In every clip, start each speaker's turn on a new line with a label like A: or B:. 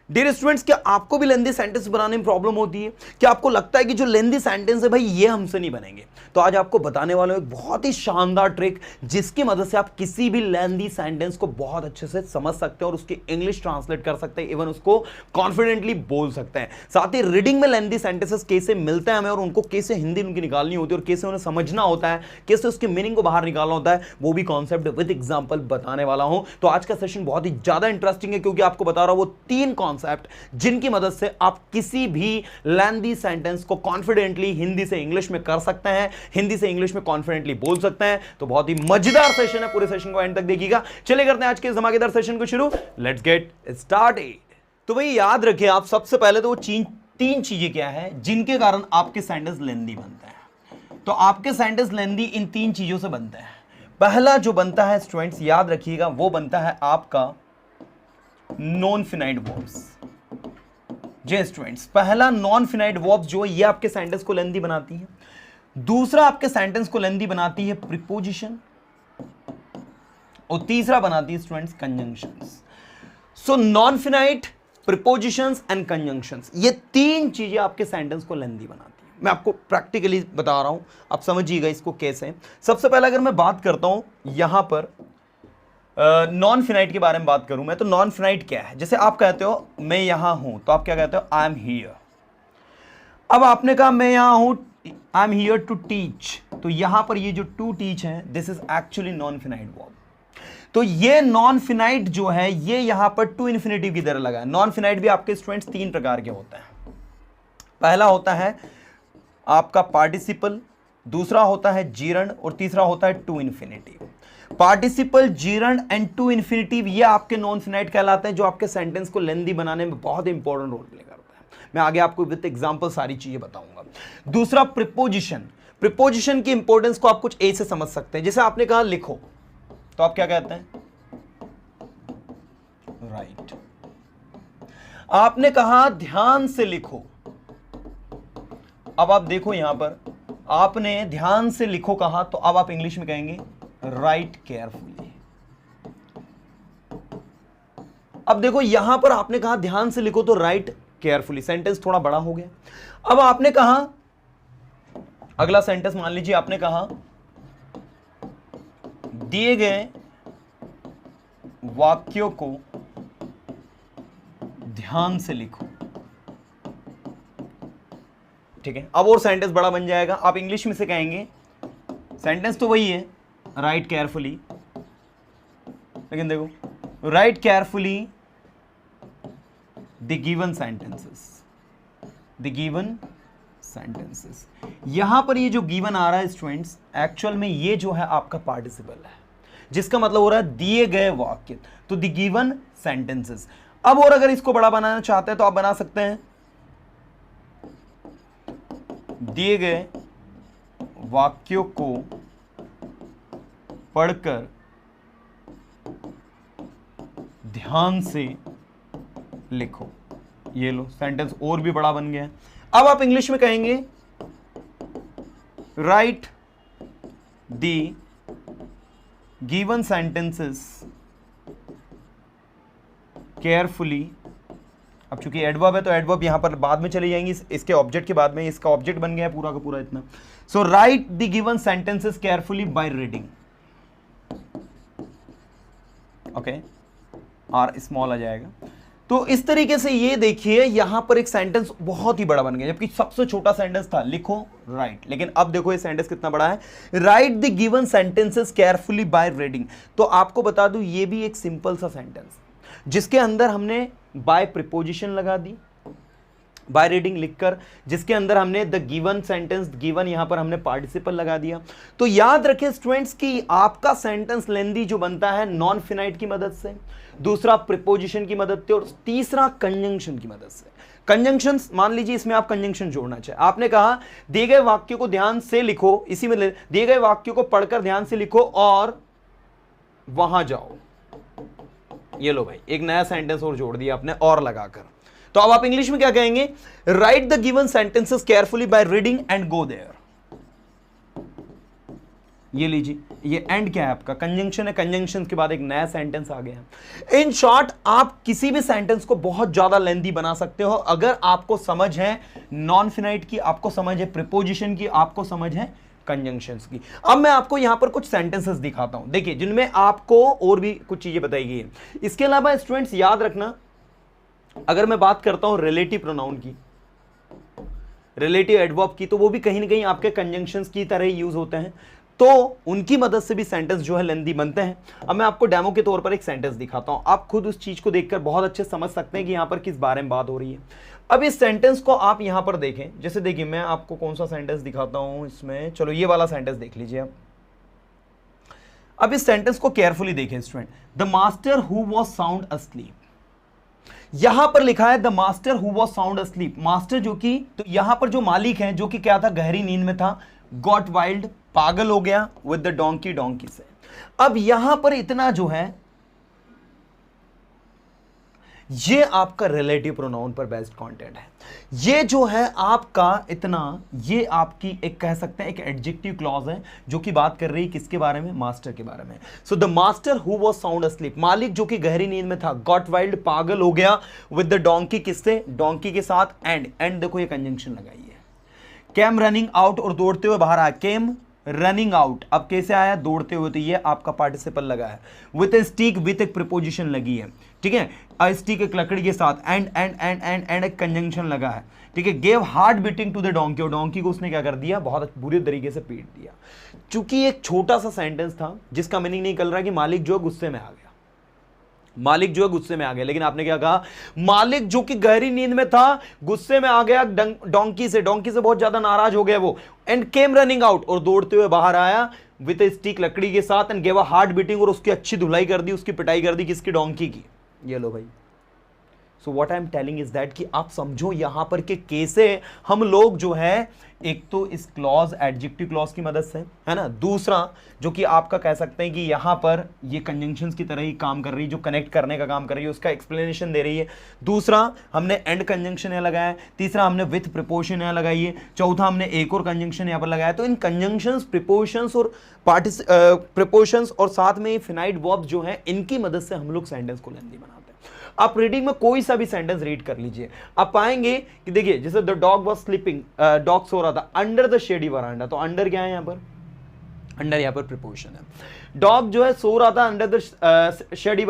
A: Dear students, क्या आपको भी लेंदी सेंटेंस बनाने में प्रॉब्लम होती है? क्या आपको लगता है कि जो लेंदी सेंटेंस है भाई ये हमसे नहीं बनेंगे? तो आज आपको बताने वाला हूं एक बहुत ही शानदार ट्रिक जिसकी मदद से आप किसी भी लेंदी सेंटेंस को बहुत अच्छे से समझ सकते हैं और उसकी इंग्लिश ट्रांसलेट कर सकते हैं, इवन उसको कॉन्फिडेंटली बोल सकते हैं। साथ ही रीडिंग में लेंदी सेंटेंसेस कैसे मिलते हैं हमें और उनको कैसे हिंदी उनकी निकालनी होती है और कैसे उन्हें समझना होता है, कैसे उसके मीनिंग को बाहर निकालना होता है, वो भी कॉन्सेप्ट विद एग्जांपल बताने वाला हूं। तो आज का सेशन बहुत ही ज्यादा इंटरेस्टिंग है क्योंकि आपको बता रहा हूं वो 3 कॉन्सेप्ट जिनकी मदद से आप किसी भी लेंदी सेंटेंस को कॉन्फिडेंटली हिंदी से इंग्लिश में कर सकते हैं, हिंदी से इंग्लिश में कॉन्फिडेंटली बोल सकते हैं। तो बहुत ही मजेदार सेशन है, पूरे सेशन को एंड तक देखिएगा। चलिए करते हैं आज के धमाकेदार सेशन को शुरू। Let's get started. तो भाई याद रखिए आप सबसे पहले तो वो 3 चीजें क्या है जिनके कारण आपके सेंटेंस लेंदी बनते हैं। तो आपके सेंटेंस लेंदी इन 3 चीजों से बनते हैं। पहला जो बनता है स्टूडेंट्स याद रखिएगा वो बनता है आपका नॉन फिनाइट वर्ब्स। जी स्टूडेंट्स, पहला नॉन फिनाइट वर्ब्स जो ये आपके सेंटेंस को लेंदी बनाती है। दूसरा आपके सेंटेंस को लेंदी बनाती है प्रीपोजिशन और तीसरा बनाती है students conjunctions. So non finite, prepositions and conjunctions, ये 3 चीजें आपके सेंटेंस को लेंदी बनाती है। मैं आपको प्रैक्टिकली बता रहा हूं, आप समझिएगा इसको कैसे। सबसे पहले अगर मैं बात करता हूं यहां पर नॉन फिनाइट के बारे में बात करूं मैं, तो नॉन फिनाइट क्या है? जैसे आप कहते हो मैं यहां हूं, तो आप क्या कहते हो? I am here. अब आपने कहा मैं यहां हूं, I am here to teach, तो यहां पर ये जो टू टीच है this is actually non finite verb. तो ये नॉन फिनाइट जो है ये यहां पर टू इन्फिनेटिव की तरह लगा है। नॉन फिनाइट भी आपके स्टूडेंट्स 3 प्रकार के होते हैं। पहला होता है आपका पार्टिसिपल, दूसरा होता है जीरंड और तीसरा होता है to infinitive. Participle, gerund and to infinitive ये आपके नॉन फिनाइट कहलाते हैं जो आपके सेंटेंस को लेंदी बनाने में बहुत इंपॉर्टेंट रोल प्ले करता है। मैं आगे आपको विद एग्जांपल सारी चीजें बताऊंगा। दूसरा प्रीपोजिशन। प्रीपोजिशन की इंपॉर्टेंस को आप कुछ ऐसे समझ सकते हैं, जैसे आपने कहा लिखो, तो आप क्या कहते हैं? राइट। आपने कहा ध्यान से लिखो, अब आप देखो यहां पर आपने ध्यान से लिखो कहा, तो अब आप इंग्लिश में कहेंगे राइट केयरफुली। अब देखो यहां पर आपने कहा ध्यान से लिखो तो राइट केयरफुली, सेंटेंस थोड़ा बड़ा हो गया। अब आपने कहा अगला सेंटेंस मान लीजिए आपने कहा दिए गए वाक्यों को ध्यान से लिखो, ठीक है। अब और सेंटेंस बड़ा बन जाएगा, आप इंग्लिश में से कहेंगे सेंटेंस तो वही है राइट केयरफुली, लेकिन देखो right carefully the given sentences, the given sentences. यहां पर ये जो गिवन आ रहा है स्टूडेंट्स एक्चुअल में ये जो है आपका पार्टिसिपल है, जिसका मतलब हो रहा है दिए गए वाक्य, तो द गिवन सेंटेंसेस। अब और अगर इसको बड़ा बनाना चाहते हैं तो आप बना सकते हैं दिए गए वाक्यों को पढ़कर ध्यान से लिखो। ये लो सेंटेंस और भी बड़ा बन गया। अब आप इंग्लिश में कहेंगे write the given sentences carefully. अब चूंकि एडवर्ब है तो एडवर्ब यहां पर बाद में चली जाएंगी, इसके ऑब्जेक्ट के बाद में, इसका ऑब्जेक्ट बन गया पूरा का पूरा इतना। So write the given sentences carefully by reading. Okay, R small आ जाएगा। तो इस तरीके से ये देखिए यहां पर एक सेंटेंस बहुत ही बड़ा बन गया, जबकि सबसे छोटा सेंटेंस था लिखो राइट, लेकिन अब देखो ये सेंटेंस कितना बड़ा है, right the given sentences carefully by reading. तो आपको बता दूं ये भी एक सिंपल सा सेंटेंस जिसके अंदर हमने बाय प्रीपोजिशन लगा दी, बाय रीडिंग लिखकर, जिसके अंदर हमने द गिवन सेंटेंस, गिवन यहां पर हमने पार्टिसिपल लगा दिया। तो याद रखें स्टूडेंट्स कि आपका सेंटेंस लेंदी जो बनता है नॉन फिनाइट की मदद से, दूसरा प्रीपोजिशन की मदद से और तीसरा कंजंक्शन की मदद से। कंजंक्शन मान लीजिए इसमें आप कंजंक्शन जोड़ना चाहे, आपने कहा दिए गए वाक्यों को ध्यान से लिखो, इसी में दिए गए वाक्यों को पढ़कर ध्यान से लिखो और वहां जाओ। ये लो भाई एक नया सेंटेंस और जोड़ दिया आपने और लगाकर। तो अब आप इंग्लिश में क्या कहेंगे? Write the given sentences carefully by reading and go there. ये लीजिए, ये एंड क्या है आपका, कंजंक्शन है, कंजंक्शन के बाद एक नया सेंटेंस आ गया। इन शॉर्ट आप किसी भी सेंटेंस को बहुत ज्यादा लेंथी बना सकते हो अगर आपको समझ है नॉन फिनाइट की, आपको समझ है प्रीपोजिशन की, आपको समझ है कंजंक्शंस की। अब मैं आपको यहां पर कुछ सेंटेंसेस दिखाता हूं, देखिए, जिनमें आपको और भी कुछ चीजें बताई गई है। इसके अलावा स्टूडेंट्स याद रखना, अगर मैं बात करता हूं रिलेटिव प्रोनाउन की, रिलेटिव एडवर्ब की, तो वो भी कहीं ना कहीं आपके कंजंक्शंस की तरह ही यूज होते हैं, तो उनकी मदद से भी सेंटेंस जो है लेंथी बनते हैं। अब मैं आपको डेमो के तौर पर एक सेंटेंस दिखाता हूं, आप खुद उस चीज को देखकर बहुत अच्छे समझ सकते हैं कि यहां पर किस बारे में बात हो रही है। अब इस सेंटेंस को आप यहां पर देखें, जैसे देखिए मैं आपको कौन सा सेंटेंस दिखाता हूं इसमें, चलो ये वाला सेंटेंस देख लीजिए आप। अब इस सेंटेंस को केयरफुली देखें student, the master who was sound asleep, यहां पर लिखा है the master who was sound asleep, master जो कि, तो यहां पर जो मालिक है जो कि क्या था, गहरी नींद में था, गॉट वाइल्ड, पागल हो गया, विद द डोंकी, डोंकी से। अब यहां पर इतना जो है ये आपका रिलेटिव प्रोनाउन पर बेस्ड कंटेंट है, ये जो है आपका इतना, ये आपकी एक कह सकते हैं एक एडजेक्टिव क्लॉज है जो कि बात कर रही है किसके बारे में, मास्टर के बारे में। So the master who was sound asleep, मालिक जो कि गहरी नींद में था, गॉट वाइल्ड, पागल हो गया, विद द डोंकी, किससे, डोंकी के साथ, एंड देखो ये कंजंक्शन लगाई है, केम रनिंग आउट, और दौड़ते हुए बाहर आया, केम रनिंग आउट, अब कैसे आया, दौड़ते हुए, तो ये आपका पार्टिसिपल लगा है, विथ ए स्टिक, विथ एक प्रीपोजिशन लगी है, ठीक है, अ स्टिक एक लकड़ी के साथ, एंड एक कंजंक्शन लगा है, ठीक है, gave hard beating to the donkey, और डोंकी को उसने क्या कर दिया, बहुत बुरी तरीके से पीट दिया। चूंकि एक छोटा सा सेंटेंस था जिसका मीनिंग नहीं निकल रहा कि मालिक जो है गुस्से में आ गया, मालिक जो है गुस्से में आ गया, लेकिन आपने क्या कहा, मालिक जो कि गहरी नींद में था गुस्से में आ गया डोंकी से बहुत ज्यादा नाराज हो गया वो, एंड केम रनिंग आउट, और दौड़ते हुए बाहर आया, विद ए स्टिक, लकड़ी के साथ, and gave a hard beating, और उसकी अच्छी धुलाई कर दी, उसकी पिटाई कर दी, किसकी, डोंकी की। ये लो भाई, so what I am telling is that कि आप समझो यहां पर कि कैसे हम लोग जो है, एक तो इस क्लॉज, एडजेक्टिव क्लॉज की मदद से, है ना, दूसरा जो कि आपका कह सकते हैं कि यहां पर ये कंजंक्शंस की तरह ही काम कर रही है, जो कनेक्ट करने का काम कर रही है, उसका एक्सप्लेनेशन दे रही है, दूसरा हमने एंड कंजंक्शन यहां लगाया है, तीसरा हमने विथ प्रीपोजिशन यहां लगाई है, चौथा हमने एक और कंजंक्शन यहां पर लगाया। तो इन कंजंक्शंस, प्रीपोजिशंस और प्रीपोजिशंस और साथ में फिनाइट वर्ब्स जो है, इनकी मदद से हम लोग सेंटेंस को लेंथी बनाते हैं। आप रीडिंग में कोई सा भी सेंटेंस रीड कर लीजिए, आप पाएंगे कि देखिए, जैसे the dog was sleeping, dog सो रहा था, अंडर द शेडी वरांडा, तो अंडर क्या है यहां पर, अंडर यहां पर प्रीपोजिशन है, डॉग जो है सो रहा था अंडर द शेडी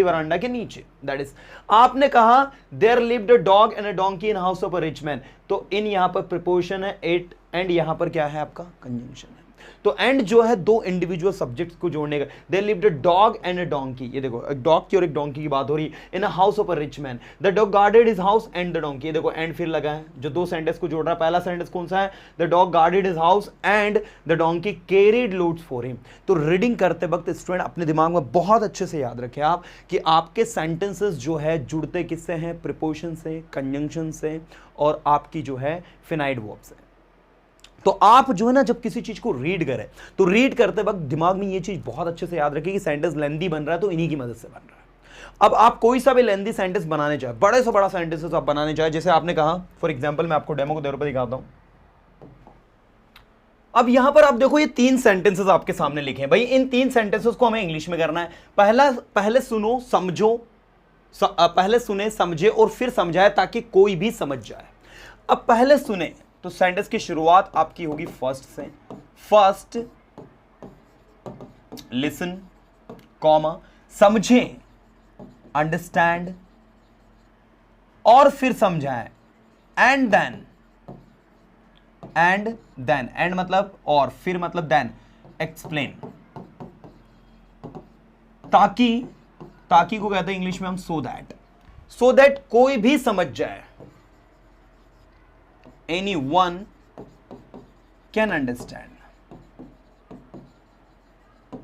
A: वरांडा के नीचे, दैट इज, आपने कहा there lived a dog and a donkey in house of a rich man, तो इन यहां पर प्रीपोजिशन है, एट, एंड यहां पर क्या है आपका, कंजंक्शन है। तो एंड जो है दो इंडिविजुअल सब्जेक्ट्स को जोड़ने का, they lived a dog and a donkey, ये देखो एक डॉग की और एक डोंकी की बात हो रही है, in a house of a rich man, the dog guarded his house and the donkey, ये देखो एंड फिर लगा है जो दो सेंटेंस को जोड़ रहा है। पहला सेंटेंस कौन सा है, the dog guarded his house and the donkey carried loads for him. तो रीडिंग करते वक्त स्टूडेंट अपने दिमाग में बहुत अच्छे से याद रखें आप कि आपके सेंटेंसेस जो है जुड़ते किससे हैं, प्रीपोजिशन से, कंजंक्शन से, और आपकी जो है फिनाइट वर्ब से। तो आप जो है ना जब किसी चीज को रीड करें तो रीड करते वक्त दिमाग में ये चीज बहुत अच्छे से याद रखें कि सेंटेंस लेंथी बन रहा है तो इन्हीं की मदद से बन रहा है। अब आप कोई सा भी लेंथी सेंटेंस बनाने चाहे, बड़े से बड़ा सेंटेंसेस आप बनाने चाहे, जैसे आपने कहा फॉर एग्जांपल मैं आपको डेमो को तौर पर दिखाता हूं। अब यहां पर आप देखो ये तीन सेंटेंसेस आपके सामने लिखे हैं, भाई इन तीन सेंटेंसेस को हमें इंग्लिश में करना है। पहले सुनो समझो, पहले सुने समझे और फिर समझाए ताकि कोई भी समझ जाए। अब पहले सुने तो सेंटेंस की शुरुआत आपकी होगी फर्स्ट से, फर्स्ट लिसन कॉमा, समझे अंडरस्टैंड, और फिर समझाएं एंड देन, एंड मतलब और, फिर मतलब देन, एक्सप्लेन, ताकि को कहते हैं इंग्लिश में हम सो दैट कोई भी समझ जाए, anyone can understand।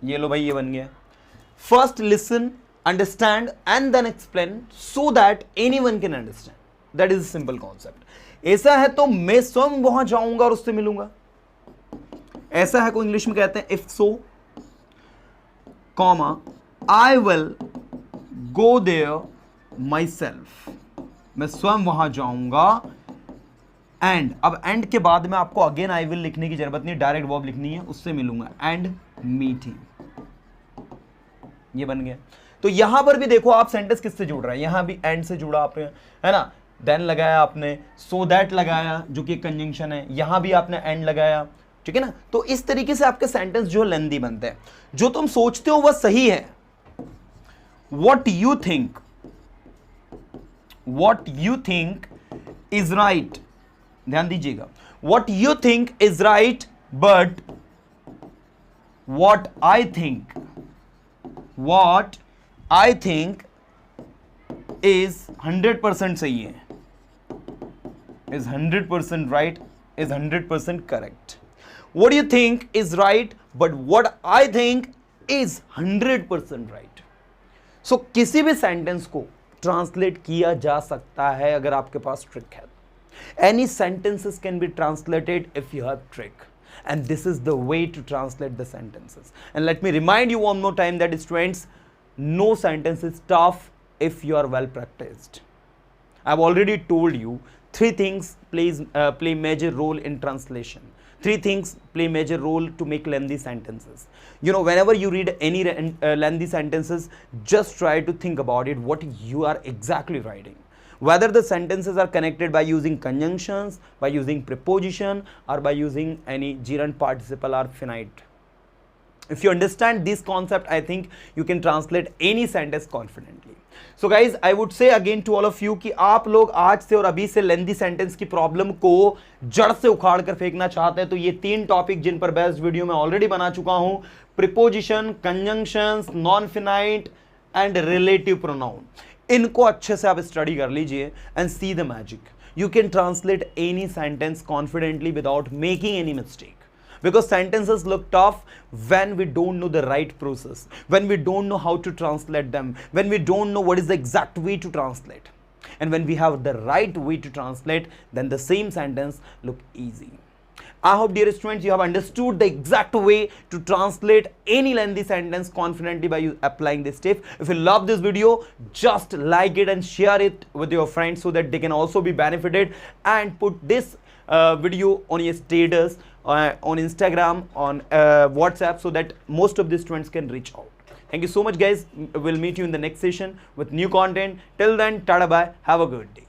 A: ये लो भाई ये बन गया, first listen understand and then explain so that anyone can understand, that is simple concept. ऐसा है तो मैं स्वयं वहां जाऊंगा और उससे मिलूंगा, ऐसा है को इंग्लिश में कहते हैं if so comma I will go there myself, मैं स्वयं वहां जाऊंगा एंड, अब एंड के बाद में आपको अगेन आई विल लिखने की जरूरत नहीं, डायरेक्ट वर्ब लिखनी है, उससे मिलूंगा, एंड मीटिंग, ये बन गया। तो यहां पर भी देखो आप सेंटेंस किससे जुड़ रहा है, यहां भी एंड से जुड़ा आपने, है ना, देन लगाया आपने, सो दैट लगाया जो कि कंजंक्शन है, यहां भी आपने एंड लगाया, ठीक है ना। तो इस तरीके से आपके सेंटेंस जो लेंदी बनते हैं। जो तुम सोचते हो वह सही है, what you think is right, ध्यान दीजिएगा, what you think is right but what I think is 100% सही है, is 100% right, is 100% correct. What you think is right but what I think is 100% right. सो किसी भी सेंटेंस को translate किया जा सकता है अगर आपके पास ट्रिक है। Any sentences can be translated if you have trick, and this is the way to translate the sentences. And let me remind you one more time that students, no sentence is tough if you are well practiced. I've already told you three things play major role in translation. Three things play major role to make lengthy sentences. You know, whenever you read any lengthy sentences, just try to think about it, what you are exactly writing. Whether the sentences are connected by using conjunctions, by using preposition, or by using any gerund participle or finite. If you understand this concept, I think you can translate any sentence confidently. So guys, I would say again to all of you कि आप लोग आज से और अभी से लेंदी sentence की problem को जड़ से उखाड़ कर फेंकना चाहते हैं तो ये 3 टॉपिक जिन पर बेस्ट वीडियो मैं ऑलरेडी बना चुका हूं, preposition, conjunctions, non finite and relative pronoun, इनको अच्छे से आप स्टडी कर लीजिए and see the magic. You can translate any sentence confidently without making any mistake. Because sentences look tough when we don't know the right process, when we don't know how to translate them, when we don't know what is the exact way to translate. And when we have the right way to translate, then the same sentence look easy. I hope, dear students, you have understood the exact way to translate any lengthy sentence confidently by you applying this tip. If you love this video, just like it and share it with your friends so that they can also be benefited, and put this video on your status on Instagram, on WhatsApp, so that most of the students can reach out. Thank you so much guys. We'll meet you in the next session with new content. Till then, tada bye, have a good day.